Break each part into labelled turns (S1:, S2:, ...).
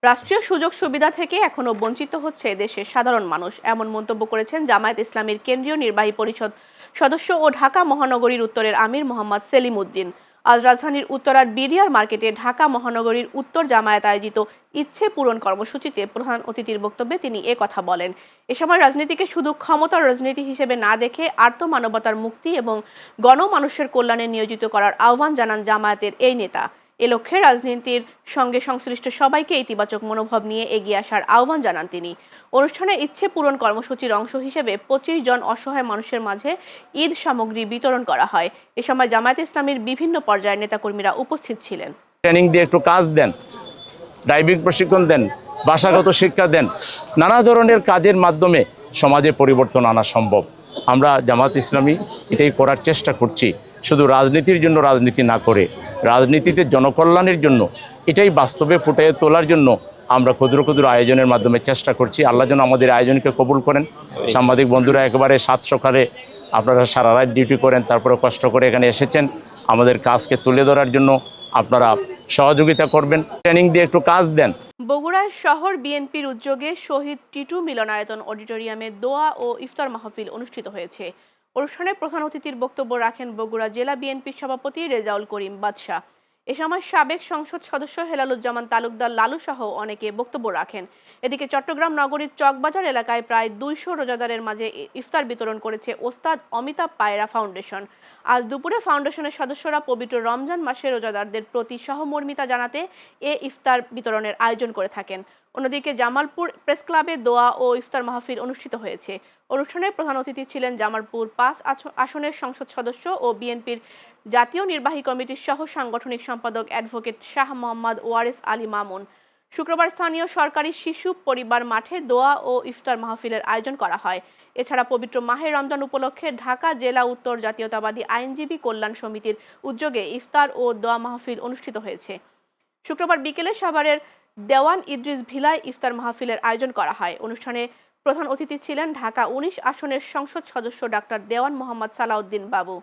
S1: রাষ্ট্রীয় সুযোগ সুবিধা থেকে এখনো বঞ্চিত হচ্ছে দেশের সাধারণ মানুষ, এমন মন্তব্য করেছেন জামায়াত ইসলামীর কেন্দ্রীয় নির্বাহী পরিষদ সদস্য ও ঢাকা মহানগরীর উত্তরের আমির মোহাম্মদ সেলিম উদ্দিন। আজ রাজধানীর উত্তরার বিডিআর মার্কেটে ঢাকা মহানগরীর উত্তর জামায়াত আয়োজিত ইচ্ছে পূরণ কর্মসূচিতে প্রধান অতিথির বক্তব্যে তিনি কথা বলেন। এ সময় রাজনীতিকে শুধু ক্ষমতার রাজনীতি হিসেবে না দেখে আর্ত মানবতার মুক্তি এবং গণমানুষের কল্যাণে নিয়োজিত করার আহ্বান জানান জামায়াতের এই নেতা। এ লক্ষ্যে রাজনীতির সঙ্গে সংশ্লিষ্ট সবাইকে ইতিবাচক মনোভাব নিয়ে এগিয়ে আসার আহ্বান জানান তিনি। অনুষ্ঠানে ইচ্ছে পূরণ কর্মসূচির অংশ হিসেবে ২৫ জন অসহায় মানুষের মাঝে ঈদ সামগ্রী বিতরণ করা হয়। এ সময় জামায়াত ইসলামীর বিভিন্ন পর্যায়ের নেতাকর্মীরা উপস্থিত ছিলেন।
S2: ট্রেনিং দিয়ে একটু কাজ দেন, ড্রাইভিং প্রশিক্ষণ দেন, ভাষাগত শিক্ষা দেন, নানা ধরনের কাজের মাধ্যমে সমাজে পরিবর্তন আনা সম্ভব। আমরা জামায়াত ইসলামী এটাই করার চেষ্টা করছি, শুধু রাজনীতির জন্য রাজনীতি না করে রাজনীতিতে জনকল্যাণের জন্য এটাই বাস্তবে ফুটিয়ে তোলার জন্য আমরা ক্ষুদ্র ক্ষুদ্র আয়োজনের মাধ্যমে চেষ্টা করছি। আল্লাহ যেন আমাদের আয়োজনকে কবুল করেন। সাংবাদিক বন্ধুরা একেবারে 7 সকালে আপনারা সারা রাত ডিউটি করেন, তারপরে কষ্ট করে এখানে এসেছেন আমাদের কাজকে তুলে ধরার জন্য। আপনারা সহযোগিতা করবেন, ট্রেনিং দিয়ে একটু কাজ দেন।
S1: বগুড়ায় শহর বিএনপির উদ্যোগে শহীদ টিটু মিলনায়তন অডিটোরিয়ামে দোয়া ও ইফতার মাহফিল অনুষ্ঠিত হয়েছে। অনুষ্ঠানে প্রধান অতিথির বক্তব্য রাখেন বগুড়া জেলা বিএনপির সভাপতি রেজাউল করিম বাদশাহ। এ সময় সাবেক সংসদ সদস্য হেলালুজ্জামান তালুকদার লালু সহ অনেকে বক্তব্য রাখেন। এদিকে চট্টগ্রাম নগরীর চকবাজার এলাকায় প্রায় ২০০ রোজাদারের মাঝে ইফতার বিতরণ করেছে ওস্তাদ অমিতাভ পায়রা ফাউন্ডেশন। আজ দুপুরে ফাউন্ডেশনের সদস্যরা পবিত্র রমজান মাসে রোজাদারদের প্রতি সহমর্মিতা জানাতে ইফতার বিতরণের আয়োজন করে থাকেন। অন্যদিকে জামালপুর প্রেস ক্লাবে দোয়া ও ইফতার মাহফিল অনুষ্ঠিত হয়েছে। অনুষ্ঠানে প্রধান অতিথি ছিলেন জামালপুর ৫ আসনের সংসদ সদস্য ও বিএনপির জাতীয় নির্বাহী কমিটির সহ সাংগঠনিক সম্পাদক অ্যাডভোকেট শাহ মোহাম্মদ ওয়ারেস আলী মামুন। শুক্রবার স্থানীয় সরকারি শিশু পরিবার মাঠে দোয়া ও ইফতার মাহফিলের আয়োজন করা হয়। এছাড়া পবিত্র মাহে রমজান উপলক্ষে ঢাকা জেলা উত্তর জাতীয়তাবাদী আইনজীবী কল্যাণ সমিতির উদ্যোগে ইফতার ও দোয়া মাহফিল অনুষ্ঠিত হয়েছে। শুক্রবার বিকেলে সাভারের দেওয়ান ইদ্রিস ভিলায় ইফতার মাহফিলের আয়োজন করা হয়। অনুষ্ঠানে প্রধান অতিথি ছিলেন ঢাকা ১৯ আসনের সংসদ সদস্য ডাক্তার দেওয়ান মোহাম্মদ সালাউদ্দিন বাবু।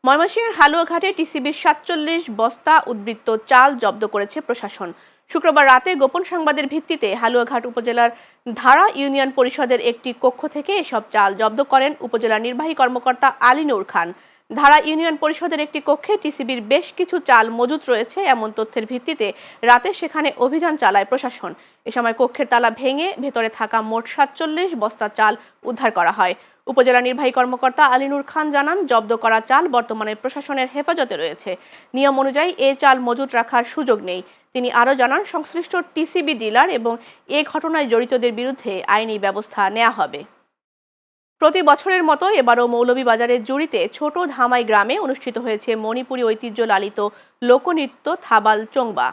S1: ময়মনসিংহের হালুয়াঘাটে টিসিবির ৪৭ বস্তা উদ্বৃত্ত চাল জব্দ করেছে প্রশাসন। শুক্রবার রাতে গোপন সংবাদের ভিত্তিতে হালুয়াঘাট উপজেলার ধারা ইউনিয়ন পরিষদের একটি কক্ষ থেকে এসব চাল জব্দ করেন উপজেলা নির্বাহী কর্মকর্তা আলী নূর খান। ধারা ইউনিয়ন পরিষদের একটি কক্ষে টিসিবির বেশ কিছু চাল মজুত রয়েছে এমন তথ্যের ভিত্তিতে রাতে সেখানে অভিযান চালায় প্রশাসন। এ সময় কক্ষের তালা ভেঙে ভেতরে থাকা মোট ৪৭ বস্তা চাল উদ্ধার করা হয়। উপজেলা নির্বাহী কর্মকর্তা আলী নূর খান জানান, জব্দ করা চাল বর্তমানে প্রশাসনের হেফাজতে রয়েছে। নিয়ম অনুযায়ী এ চাল মজুত রাখার সুযোগ নেই। তিনি আরও জানান, সংশ্লিষ্ট টিসিবি ডিলার এবং এ ঘটনায় জড়িতদের বিরুদ্ধে আইনি ব্যবস্থা নেওয়া হবে। প্রতি বছরের মতো এবারও মৌলভীবাজারের জুড়িতে ছোট ধামাই গ্রামে অনুষ্ঠিত হয়েছে মণিপুরী ঐতিহ্য লালিত লোকনৃত্য থাবাল চোংবা।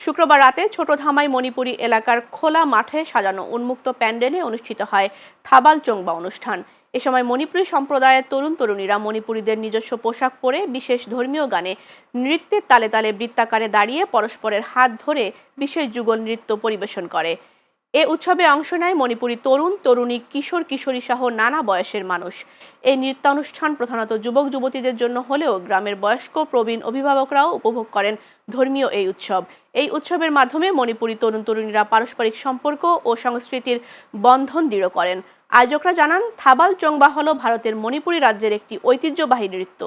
S1: শুক্রবার রাতে ছোট ধামাই মণিপুরী এলাকার খোলা মাঠে সাজানো উন্মুক্ত প্যান্ডেলে অনুষ্ঠিত হয় থাবাল চোংবা অনুষ্ঠান। এ সময় মণিপুরী সম্প্রদায়ের তরুণ তরুণীরা মণিপুরীদের নিজস্ব পোশাক পরে বিশেষ ধর্মীয় গানে নৃত্যের তালে তালে বৃত্তাকারে দাঁড়িয়ে পরস্পরের হাত ধরে বিশেষ যুগল নৃত্য পরিবেশন করে। এ উৎসবে অংশ নেয় মণিপুরী তরুণ তরুণী, কিশোর কিশোরী সহ নানা বয়সের মানুষ। এই নৃত্যানুষ্ঠান প্রধানত যুবক যুবতীদের জন্য হলেও গ্রামের বয়স্ক প্রবীণ অভিভাবকরাও উপভোগ করেন ধর্মীয় এই উৎসব। এই উৎসবের মাধ্যমে মণিপুরী তরুণ তরুণীরা পারস্পরিক সম্পর্ক ও সংস্কৃতির বন্ধন দৃঢ় করেন। আয়োজকরা জানান, থাবাল চোংবা হল ভারতের মণিপুরী রাজ্যের একটি ঐতিহ্যবাহী নৃত্য।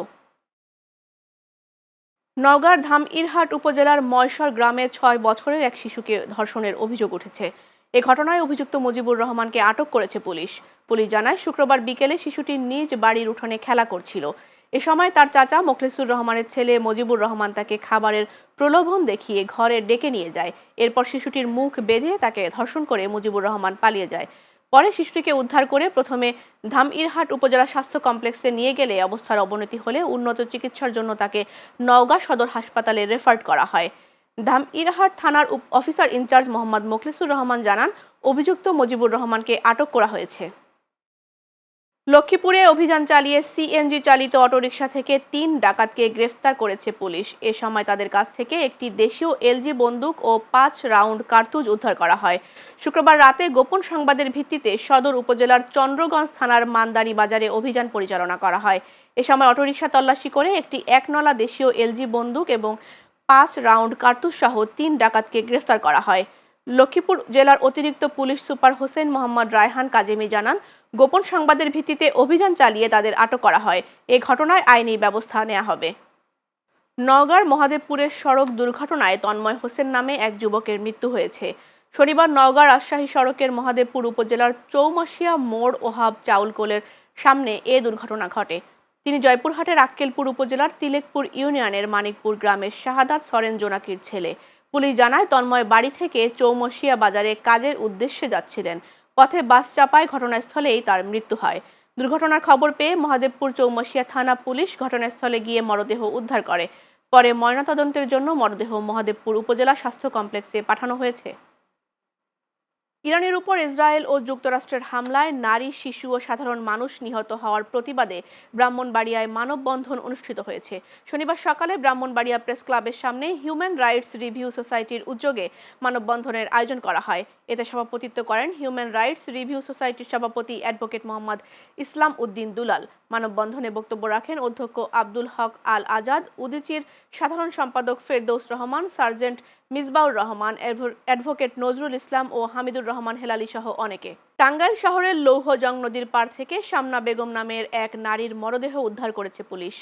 S1: নওগাঁর ধামইরহাট উপজেলার ময়সর গ্রামে ৬ বছরের এক শিশুকে ধর্ষণের অভিযোগ উঠেছে। এ ঘটনায় অভিযুক্ত মুজিবুর রহমানকে আটক করেছে পুলিশ। পুলিশ জানায়, শুক্রবার বিকেলে শিশুটি নিজ বাড়ির উঠোনে খেলা করছিল। এ সময় তার চাচা মোখলেসুর রহমানের ছেলে মুজিবুর রহমান তাকে খাবারের প্রলোভন দেখিয়ে ঘরে ডেকে নিয়ে যায়। এরপর শিশুটির মুখ বেঁধে তাকে ধর্ষণ করে মুজিবুর রহমান পালিয়ে যায়। পরে শিশুটিকে উদ্ধার করে প্রথমে ধামইরহাট উপজেলা স্বাস্থ্য কমপ্লেক্সে নিয়ে গেলে অবস্থার অবনতি হলে উন্নত চিকিৎসার জন্য তাকে নওগাঁ সদর হাসপাতালে রেফার করা হয়। ধামইরহাট থানার অফিসার ইনচার্জ মোহাম্মদ মোখলেসুর রহমান জানান, অভিযুক্ত মুজিবুর রহমানকে আটক করা হয়েছে। লক্ষ্মীপুরে অভিযান চালিয়ে সিএনজি চালিত অটোরিকশা থেকে ৩ ডাকাতকে গ্রেফতার করেছে পুলিশ। এ সময় তাদের কাছ থেকে একটি দেশীয় এলজি বন্দুক ও ৫ রাউন্ড কার্তুজ উদ্ধার করা হয়। শুক্রবার রাতে গোপন সংবাদের ভিত্তিতে সদর উপজেলার চন্দ্রগঞ্জ থানার মান্দারি বাজারে অভিযান পরিচালনা করা হয়। এ সময় অটোরিকশা তল্লাশি করে একটি ১ নলা দেশীয় এলজি বন্দুক এবং ৫ রাউন্ড কার্তুজ সহ ৩ ডাকাতকে গ্রেফতার করা হয়। লক্ষ্মীপুর জেলার অতিরিক্ত পুলিশ সুপার হোসেন মোহাম্মদ রায়হান কাজেমি জানান, গোপন সংবাদের ভিত্তিতে অভিযান চালিয়ে তাদের আটক করা হয়। এ ঘটনায় আইনি ব্যবস্থা নেওয়া হবে। নওগাঁর মহাদেবপুরের সড়ক দুর্ঘটনায় তন্ময় হোসেন নামে এক যুবকের মৃত্যু হয়েছে। শনিবার নওগাঁ রাজশাহী সড়কের মহাদেবপুর উপজেলার চৌমাশিয়া মোড় ওহাব চাউলকলের সামনে এ দুর্ঘটনা ঘটে। তিনি জয়পুরহাটের আক্কেলপুর উপজেলার তিলেকপুর ইউনিয়নের মানিকপুর গ্রামের শাহাদাত সরেন জোনাকির ছেলে। পুলিশ জানায়, তন্ময় বাড়ি থেকে চৌমাশিয়া বাজারে কাজের উদ্দেশ্যে যাচ্ছিলেন। পথে বাস চাপায় ঘটনাস্থলেই তার মৃত্যু হয়। দুর্ঘটনার খবর পেয়ে মহাদেবপুর চৌমাশিয়া থানা পুলিশ ঘটনাস্থলে গিয়ে মরদেহ উদ্ধার করে। পরে ময়নাতদন্তের জন্য মরদেহ মহাদেবপুর উপজেলা স্বাস্থ্য কমপ্লেক্সে পাঠানো হয়েছে। ইরানের উপর ইসরায়েল ও যুক্তরাষ্ট্রের হামলায় নারী, শিশু ও সাধারণ মানুষ নিহত হওয়ার প্রতিবাদে ব্রাহ্মণবাড়িয়ায় মানববন্ধন অনুষ্ঠিত হয়েছে। শনিবার সকালে ব্রাহ্মণবাড়িয়া প্রেস ক্লাবের সামনে হিউম্যান রাইটস রিভিউ সোসাইটির উদ্যোগে মানববন্ধনের আয়োজন করা হয়। এতে সভাপতিত্ব করেন হিউম্যান রাইটস রিভিউ সোসাইটির সভাপতি অ্যাডভোকেট মোহাম্মদ ইসলাম উদ্দিন দুলাল। মানববন্ধনে বক্তব্য রাখেন অধ্যক্ষ আব্দুল হক আল আজাদ, উদীচীর সাধারণ সম্পাদক ফেরদৌস রহমান, সার্জেন্ট মিসবাউর রহমান, অ্যাডভোকেট নজরুল ইসলাম ও হামিদুর রহমান হেলালি সহ অনেকে। টাঙ্গাইল শহরের লৌহজং নদীর পাড় থেকে শামনা বেগম নামের এক নারীর মরদেহ উদ্ধার করেছে পুলিশ।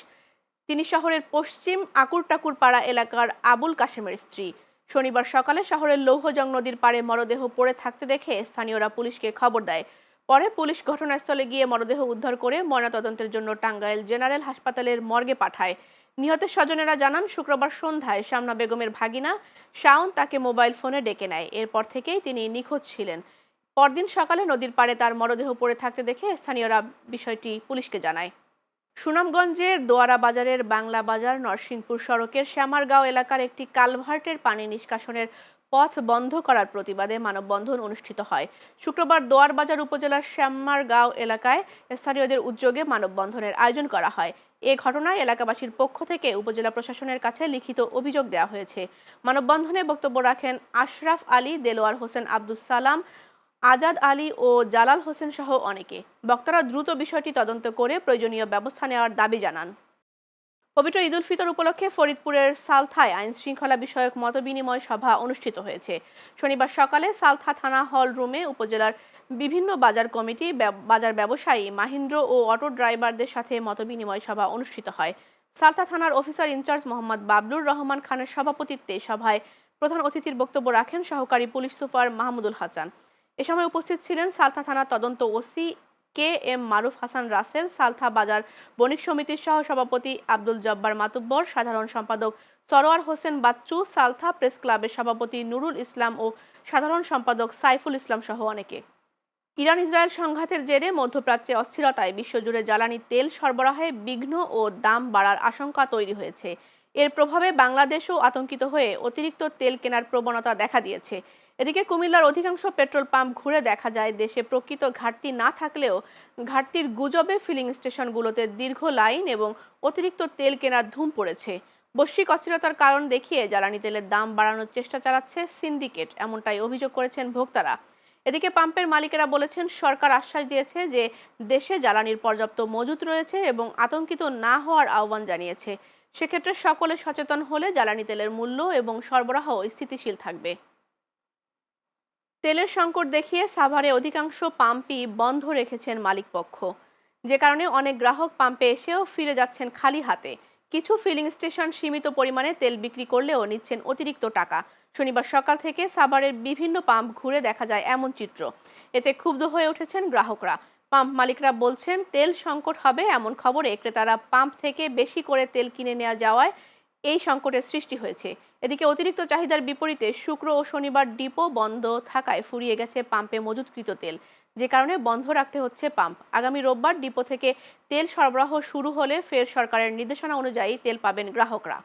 S1: তিনি শহরের পশ্চিম আকুরটাকুর পাড়া এলাকার আবুল কাশেমের স্ত্রী। শনিবার সকালে শহরের লৌহজং নদীর পাড়ে মরদেহ পড়ে থাকতে দেখে স্থানীয়রা পুলিশকে খবর দেয়। পরে পুলিশ ঘটনাস্থলে গিয়ে মরদেহ উদ্ধার করে ময়নাতদন্তের জন্য টাঙ্গাইল জেনারেল হাসপাতালের মর্গে পাঠায়। নিহতের স্বজনেরা জানান, শুক্রবার সন্ধ্যায় শামনা বেগমের ভাগিনা শাওন তাকে মোবাইল ফোনে ডেকে নেয়। এরপর থেকেই তিনি নিখোঁজ ছিলেন। পরদিন সকালে নদীর পাড়ে তার মরদেহ পড়ে থাকতে দেখে স্থানীয়রা বিষয়টি পুলিশকে জানায়। সুনামগঞ্জের দোয়ারা বাজারের বাংলা বাজার নরসিংপুর সড়কের শ্যামারগাঁও এলাকার একটি কালভার্টের পানি নিষ্কাশনের পথ বন্ধ করার প্রতিবাদে মানববন্ধন অনুষ্ঠিত হয়। শুক্রবার দোয়ার বাজার উপজেলার শ্যামারগাঁও এলাকায় স্থানীয়দের উদ্যোগে মানববন্ধনের আয়োজন করা হয়। এ ঘটনায় এলাকাবাসীর পক্ষ থেকে উপজেলা প্রশাসনের কাছে লিখিত অভিযোগ দেওয়া হয়েছে। মানববন্ধনে বক্তব্য রাখেন আশরাফ আলী, দেলোয়ার হোসেন, আব্দুস সালাম, আজাদ আলী ও জালাল হোসেন সহ অনেকে। বক্তারা দ্রুত বিষয়টি তদন্ত করে প্রয়োজনীয় ব্যবস্থা নেওয়ার দাবি জানান। পবিত্র ঈদ উল ফিতর উপলক্ষে ফরিদপুরের সালথায় আইন শৃঙ্খলা বিষয়ক মতবিনিময় সভা অনুষ্ঠিত হয়েছে। শনিবার সকালে সালথা থানা হল রুমে উপজেলার বিভিন্ন বাজার কমিটি, বাজার ব্যবসায়ী, মাহিন্দ্র ও অটো ড্রাইভারদের সাথে মতবিনিময় সভা অনুষ্ঠিত হয়। সালথা থানার অফিসার ইনচার্জ মোহাম্মদ বাবলুর রহমান খানের সভাপতিত্বে সভায় প্রধান অতিথির বক্তব্য রাখেন সহকারী পুলিশ সুপার মাহমুদুল হাসান। এ সময় উপস্থিত ছিলেন সালথা থানার তদন্ত ওসি কে এম মারুফ হাসান রাসেল, সালথা বাজার বণিক সমিতির সহ সভাপতি আব্দুল জব্বার মাতুব্বর, সাধারণ সম্পাদক সরোয়ার হোসেন বাচ্চু, সালথা প্রেস ক্লাবের সভাপতি নুরুল ইসলাম ও সাধারণ সম্পাদক সাইফুল ইসলাম সহ অনেকে। ইরান ইসরায়েল সংঘাতের জেরে মধ্যপ্রাচ্যে অস্থিরতায় বিশ্বজুড়ে জ্বালানি তেল সরবরাহে বিঘ্ন ও দাম বাড়ার আশঙ্কা তৈরি হয়েছে। এর প্রভাবে বাংলাদেশও আতঙ্কিত হয়ে অতিরিক্ত তেল কেনার প্রবণতা দেখা দিয়েছে। এদিকে কুমিল্লার অধিকাংশ পেট্রোল পাম্প ঘুরে দেখা যায় দেশে প্রকৃত ঘাটতি না থাকলেও ঘাটতির গুজবে ফিলিং স্টেশনগুলোতে দীর্ঘ লাইন এবং অতিরিক্ত তেল কেনার ধুম পড়েছে। বৈশ্বিক অস্থিরতার কারণ দেখিয়ে জ্বালানি তেলের দাম বাড়ানোর চেষ্টা চালাচ্ছে সিন্ডিকেট, এমনটাই অভিযোগ করেছেন ভোক্তারা। এদিকে পাম্পের মালিকেরা বলেছেন, সরকার আশ্বাস দিয়েছে যে দেশে জ্বালানির পর্যাপ্ত মজুত রয়েছে এবং আতঙ্কিত না হওয়ার আহ্বান জানিয়েছে। সেক্ষেত্রে সকলে সচেতন হলে জ্বালানি তেলের মূল্য এবং সরবরাহ স্থিতিশীল থাকবে। তেলের সংকট দেখিয়ে সাভারে অধিকাংশ পাম্পই বন্ধ রেখেছেন মালিকপক্ষ, যে কারণে অনেক গ্রাহক পাম্পে এসেও ফিরে যাচ্ছেন খালি হাতে। কিছু ফিলিং স্টেশন সীমিত পরিমাণে তেল বিক্রি করলেও নিচ্ছেন অতিরিক্ত টাকা। শনিবার সকাল থেকে সাভারের বিভিন্ন পাম্প ঘুরে দেখা যায় এমন চিত্র। এতে ক্ষুব্ধ হয়ে উঠেছেন গ্রাহকরা। পাম্প মালিকরা বলছেন, তেল সংকট হবে এমন খবরে ক্রেতারা পাম্প থেকে বেশি করে তেল কিনে নেওয়া যাওয়ায় এই সংকটের সৃষ্টি হয়েছে। এদিকে অতিরিক্ত চাহিদার বিপরীতে শুক্র ও শনিবার ডিপো বন্ধ থাকায় ফুরিয়ে গেছে পাম্পে মজুতকৃত তেল, যে কারণে বন্ধ রাখতে হচ্ছে পাম্প। আগামী রোববার ডিপো থেকে তেল সরবরাহ শুরু হলে ফের সরকারের নির্দেশনা অনুযায়ী তেল পাবেন গ্রাহকরা।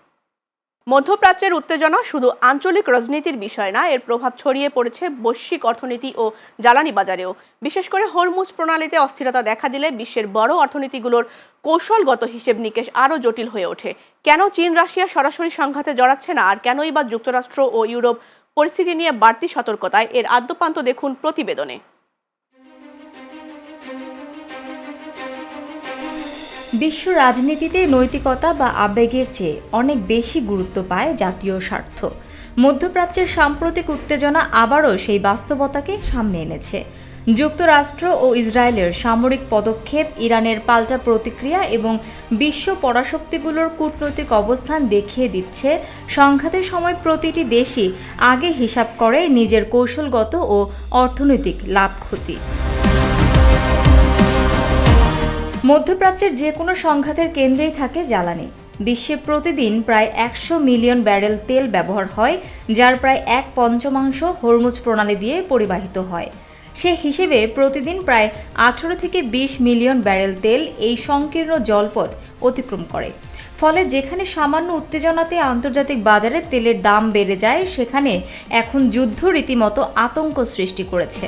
S1: মধ্যপ্রাচ্যের উত্তেজনা শুধু আঞ্চলিক রাজনীতির বিষয় না, এর প্রভাব ছড়িয়ে পড়েছে বৈশ্বিক অর্থনীতি ও জ্বালানি বাজারেও। বিশেষ করে হরমুজ প্রণালীতে অস্থিরতা দেখা দিলে বিশ্বের বড় অর্থনীতিগুলোর কৌশলগত হিসেব নিকেশ আরও জটিল হয়ে ওঠে। কেন চীন রাশিয়া সরাসরি সংঘাতে জড়াচ্ছে না, আর কেনই বা যুক্তরাষ্ট্র ও ইউরোপ পরিস্থিতি নিয়ে বাড়তি সতর্কতায়, এর আদ্যোপান্ত দেখুন প্রতিবেদনে।
S3: বিশ্ব রাজনীতিতে নৈতিকতা বা আবেগের চেয়ে অনেক বেশি গুরুত্ব পায় জাতীয় স্বার্থ। মধ্যপ্রাচ্যের সাম্প্রতিক উত্তেজনা আবারও সেই বাস্তবতাকে সামনে এনেছে। যুক্তরাষ্ট্র ও ইসরায়েলের সামরিক পদক্ষেপ, ইরানের পাল্টা প্রতিক্রিয়া এবং বিশ্ব পরাশক্তিগুলোর কূটনৈতিক অবস্থান দেখিয়ে দিচ্ছে সংঘাতের সময় প্রতিটি দেশই আগে হিসাব করে নিজের কৌশলগত ও অর্থনৈতিক লাভ ক্ষতি। মধ্যপ্রাচ্যের যে কোনো সংঘাতের কেন্দ্রেই থাকে জ্বালানি। বিশ্বে প্রতিদিন প্রায় 100 মিলিয়ন ব্যারেল তেল ব্যবহার হয়, যার প্রায় 1/5 হরমুজ প্রণালী দিয়ে পরিবাহিত হয়। সে হিসেবে প্রতিদিন প্রায় 18 থেকে 20 মিলিয়ন ব্যারেল তেল এই সংকীর্ণ জলপথ অতিক্রম করে। ফলে যেখানে সামান্য উত্তেজনাতে আন্তর্জাতিক বাজারে তেলের দাম বেড়ে যায়, সেখানে এখন যুদ্ধ রীতিমতো আতঙ্ক সৃষ্টি করেছে।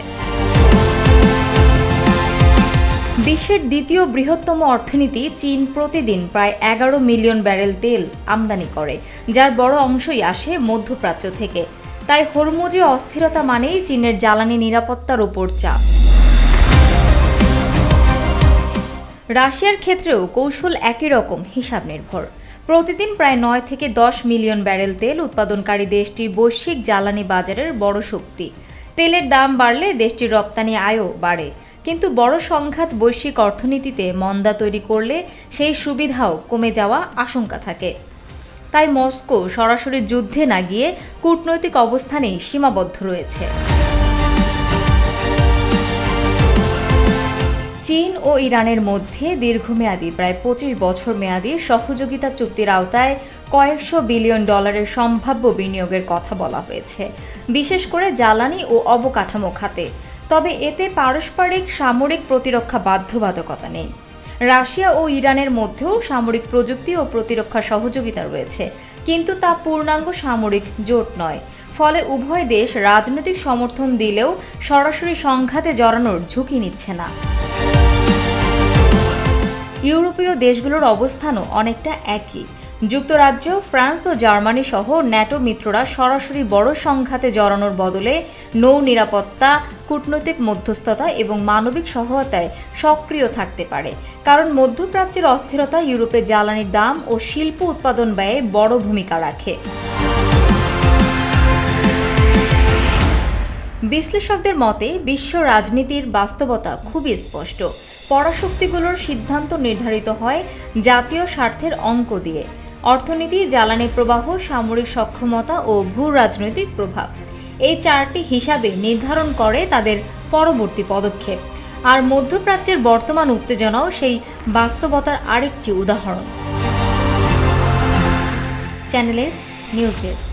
S3: বিশ্বের দ্বিতীয় বৃহত্তম অর্থনীতি চীন প্রতিদিন প্রায় 11 মিলিয়ন ব্যারেল তেল আমদানি করে, যার বড় অংশই আসে মধ্যপ্রাচ্য থেকে। তাই হরমুজে অস্থিরতা মানেই চীনের জ্বালানি নিরাপত্তার উপর চাপ। রাশিয়ার ক্ষেত্রেও কৌশল একই রকম, হিসাব নির্ভর। প্রতিদিন প্রায় 9 থেকে 10 মিলিয়ন ব্যারেল তেল উৎপাদনকারী দেশটি বৈশ্বিক জ্বালানি বাজারের বড় শক্তি। তেলের দাম বাড়লে দেশটির রপ্তানি আয়ও বাড়ে। কিন্তু বড় সংঘাত বৈশ্বিক অর্থনীতিতে মন্দা তৈরি করলে সেই সুবিধাও কমে যাওয়া আশঙ্কা থাকে। তাই মস্কো সরাসরি যুদ্ধে না গিয়ে কূটনৈতিক অবস্থানেই সীমাবদ্ধ রয়েছে। চীন ও ইরানের মধ্যে দীর্ঘমেয়াদী প্রায় 25 বছর মেয়াদী সহযোগিতা চুক্তির আওতায় কয়েকশো বিলিয়ন ডলারের সম্ভাব্য বিনিয়োগের কথা বলা হয়েছে, বিশেষ করে জ্বালানি ও অবকাঠামো খাতে। তবে এতে পারস্পরিক সামরিক প্রতিরক্ষা বাধ্যবাধকতা নেই। রাশিয়া ও ইরানের মধ্যেও সামরিক প্রযুক্তি ও প্রতিরক্ষা সহযোগিতা রয়েছে, কিন্তু তা পূর্ণাঙ্গ সামরিক জোট নয়। ফলে উভয় দেশ রাজনৈতিক সমর্থন দিলেও সরাসরি সংঘাতে জড়ানোর ঝুঁকি নিচ্ছে না। ইউরোপীয় দেশগুলোর অবস্থানও অনেকটা একই। যুক্তরাজ্য, ফ্রান্স ও জার্মানি সহ ন্যাটো মিত্ররা সরাসরি বড় সংঘাতে জড়ানোর বদলে নৌ নিরাপত্তা, কূটনৈতিক মধ্যস্থতা এবং মানবিক সহায়তায় সক্রিয় থাকতে পারে। কারণ মধ্যপ্রাচ্যের অস্থিরতা ইউরোপে জ্বালানির দাম ও শিল্প উৎপাদন ব্যয়ে বড় ভূমিকা রাখে। বিশ্লেষকদের মতে বিশ্ব রাজনীতির বাস্তবতা খুবই স্পষ্ট। পরাশক্তিগুলোর সিদ্ধান্ত নির্ধারিত হয় জাতীয় স্বার্থের অঙ্ক দিয়ে। অর্থনীতি, জ্বালানি প্রবাহ, সামরিক সক্ষমতা ও ভূ রাজনৈতিক প্রভাব, এই 4টি হিসাবে নির্ধারণ করে তাদের পরবর্তী পদক্ষেপ। আর মধ্যপ্রাচ্যের বর্তমান উত্তেজনাও সেই বাস্তবতার আরেকটি উদাহরণ। Channel S news desk.